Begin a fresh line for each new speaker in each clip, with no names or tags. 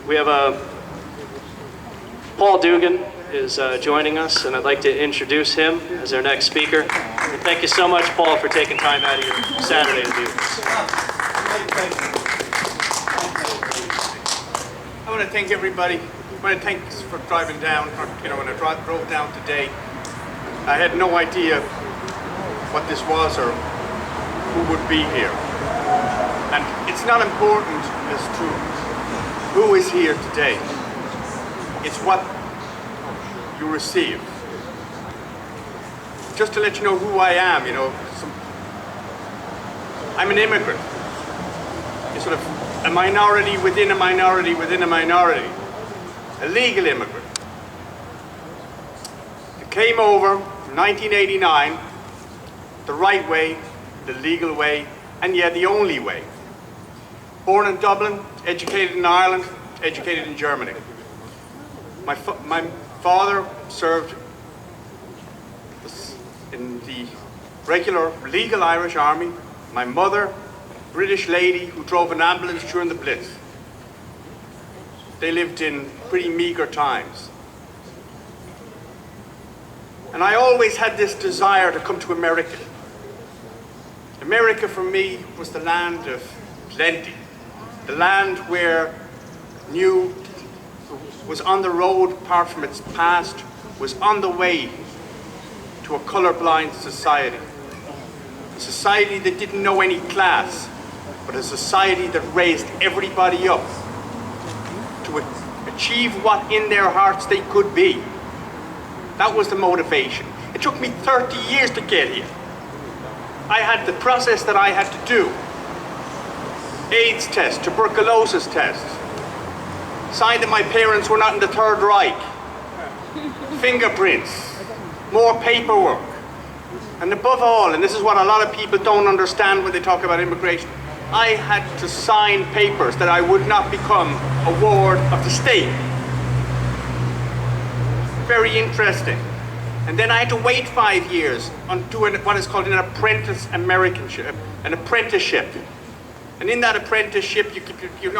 We have Paul Duggan is joining us, and I'd like to introduce him as our next speaker. And thank you so much, Paul, for taking time out of your Saturday to do this.
I want to thank everybody. I want to thank for driving down. When I drove down today, I had no idea what this was or who would be here. And it's not important as to who is here today. It's what you receive. Just to let you know who I am, I'm an immigrant. You're sort of a minority within a minority within a minority. A legal immigrant. I came over in 1989, the right way, the legal way, and yeah, the only way. Born in Dublin, educated in Ireland, educated in Germany. My father served in the regular legal Irish army. My mother, British lady who drove an ambulance during the Blitz. They lived in pretty meager times. And I always had this desire to come to America. America for me was the land of plenty. The land where new was on the road apart from its past, was on the way to a colorblind society. A society that didn't know any class, but a society that raised everybody up to achieve what in their hearts they could be. That was the motivation. It took me 30 years to get here. I had the process that I had to do. AIDS test, tuberculosis test. Signed that my parents were not in the Third Reich. Fingerprints, more paperwork. And above all, and this is what a lot of people don't understand when they talk about immigration, I had to sign papers that I would not become a ward of the state. Very interesting. And then I had to wait 5 years on doing what is called an apprentice Americanship, an apprenticeship. And in that apprenticeship, you keep your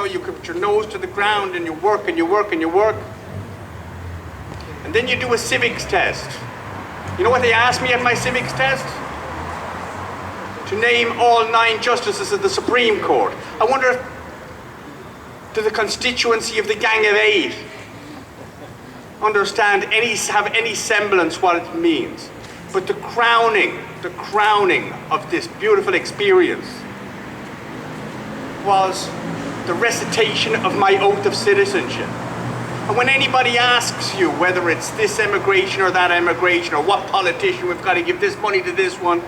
nose to the ground and you work and you work and you work. And then you do a civics test. You know what they asked me at my civics test? To name all 9 justices of the Supreme Court. I wonder if to the constituency of the Gang of 8 have any semblance what it means. But the crowning of this beautiful experience was the recitation of my oath of citizenship. And when anybody asks you whether it's this immigration or that immigration or what politician we've got to give this money to this one,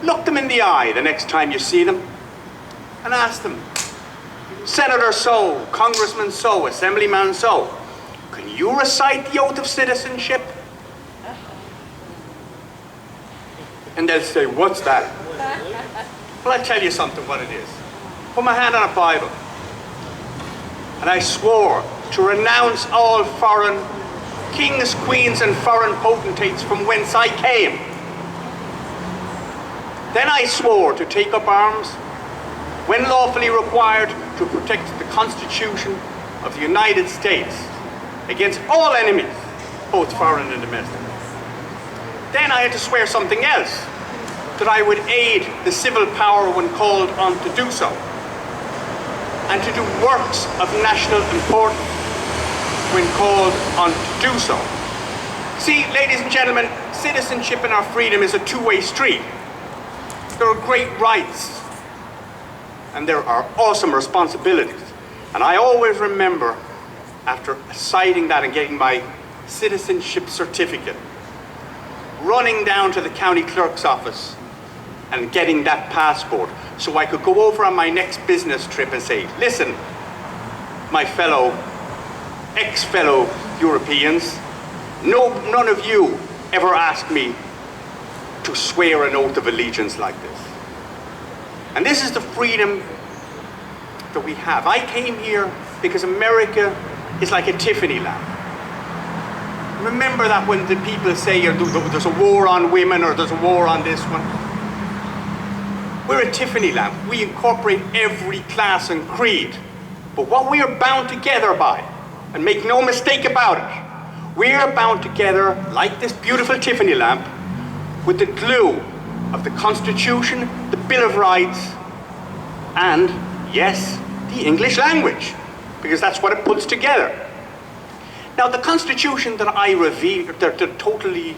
look them in the eye the next time you see them and ask them, Senator so, Congressman so, Assemblyman so, can you recite the oath of citizenship? And they'll say, what's that? Well, I'll tell you something what it is. Put my hand on a Bible. And I swore to renounce all foreign kings, queens, and foreign potentates from whence I came. Then I swore to take up arms, when lawfully required, to protect the Constitution of the United States against all enemies, both foreign and domestic. Then I had to swear something else, that I would aid the civil power when called on to do so, and to do works of national importance when called on to do so. See, ladies and gentlemen, citizenship and our freedom is a two-way street. There are great rights, and there are awesome responsibilities. And I always remember, after citing that and getting my citizenship certificate, running down to the county clerk's office and getting that passport so I could go over on my next business trip and say, listen, my ex-fellow Europeans, none of you ever asked me to swear an oath of allegiance like this. And this is the freedom that we have. I came here because America is like a Tiffany lamp. Remember that when the people say there's a war on women or there's a war on this one. We're a Tiffany lamp. We incorporate every class and creed. But what we are bound together by, and make no mistake about it, we are bound together like this beautiful Tiffany lamp with the glue of the Constitution, the Bill of Rights, and, yes, the English language, because that's what it puts together. Now, the Constitution that I revere, that totally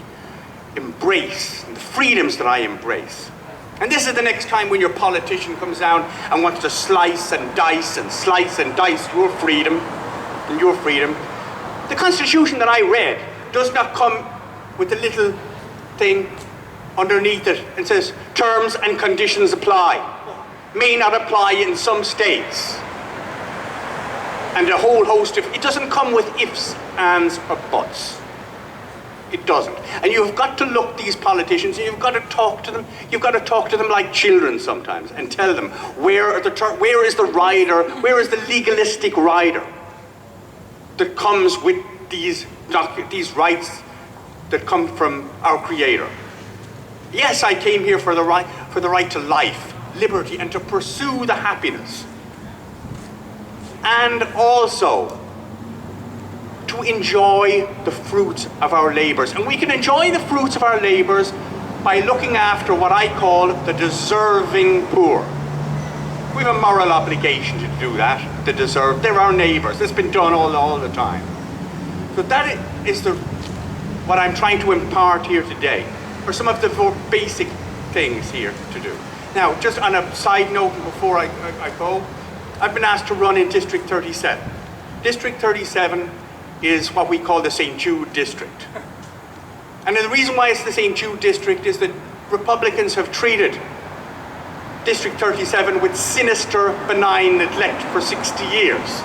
embrace, and the freedoms that I embrace, and this is the next time when your politician comes down and wants to slice and dice your freedom and your freedom. The Constitution that I read does not come with a little thing underneath it and says, terms and conditions apply. May not apply in some states. And a whole host of, it doesn't come with ifs, ands, or buts. It doesn't. And you've got to look these politicians, and you've got to talk to them. You've got to talk to them like children sometimes and tell them, where is the rider, where is the legalistic rider that comes with these rights that come from our Creator. Yes, I came here for the right to life, liberty, and to pursue the happiness. And also to enjoy the fruits of our labors. And we can enjoy the fruits of our labors by looking after what I call the deserving poor. We have a moral obligation to do that, to deserve. They're our neighbors. It's been done all the time. So that is what I'm trying to impart here today, or some of the more basic things here to do. Now, just on a side note before I go, I've been asked to run in District 37. District 37 is what we call the St. Jude District. And the reason why it's the St. Jude District is that Republicans have treated District 37 with sinister, benign neglect for 60 years.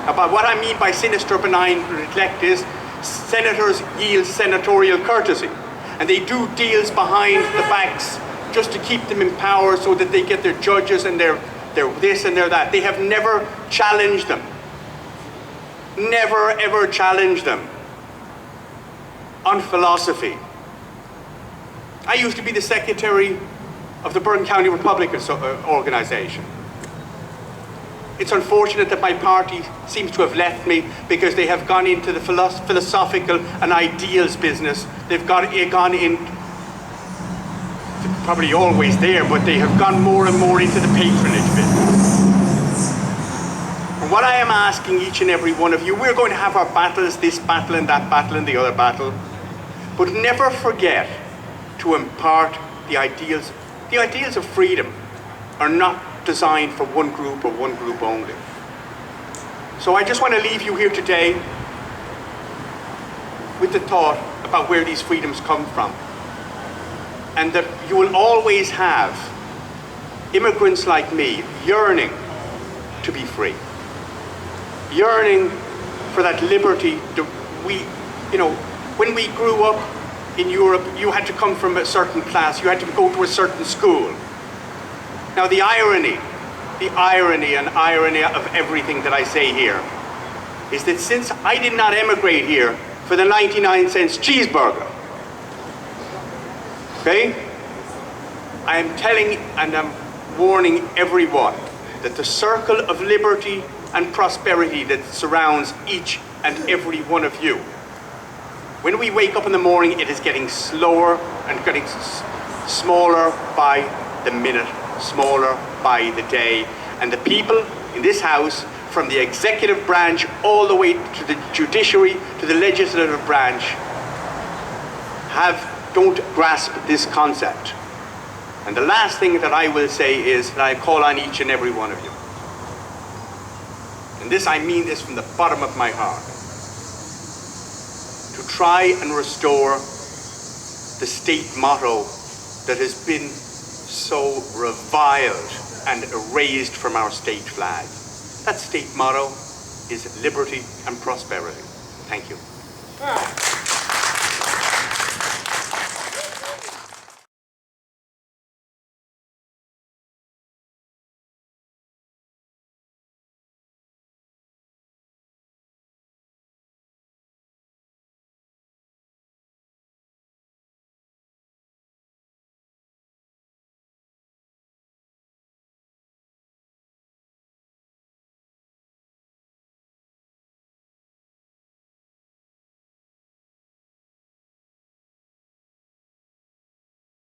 About what I mean by sinister, benign neglect is senators yield senatorial courtesy. And they do deals behind the backs just to keep them in power so that they get their judges and their this and their that. They have never challenged them. Never, ever challenged them on philosophy. I used to be the secretary of the Bergen County Republican organization. It's unfortunate that my party seems to have left me because they have gone into the philosophical and ideals business. They've gone in, probably always there, but they have gone more and more into the patronage business. And what I am asking each and every one of you, we're going to have our battles, this battle and that battle and the other battle, but never forget to impart the ideals. The ideals of freedom are not designed for one group or one group only. So I just want to leave you here today with the thought about where these freedoms come from. And that you will always have immigrants like me yearning to be free. Yearning for that liberty that when we grew up in Europe, you had to come from a certain class, you had to go to a certain school. Now the irony of everything that I say here is that since I did not emigrate here for the 99-cent cheeseburger, okay, I am telling and I'm warning everyone that the circle of liberty and prosperity that surrounds each and every one of you, when we wake up in the morning, it is getting slower and getting smaller by the minute, smaller by the day. And the people in this house, from the executive branch all the way to the judiciary, to the legislative branch, don't grasp this concept. And the last thing that I will say is that I call on each and every one of you. And this, I mean this from the bottom of my heart, to try and restore the state motto that has been so reviled and erased from our state flag. That state motto is liberty and prosperity. Thank you.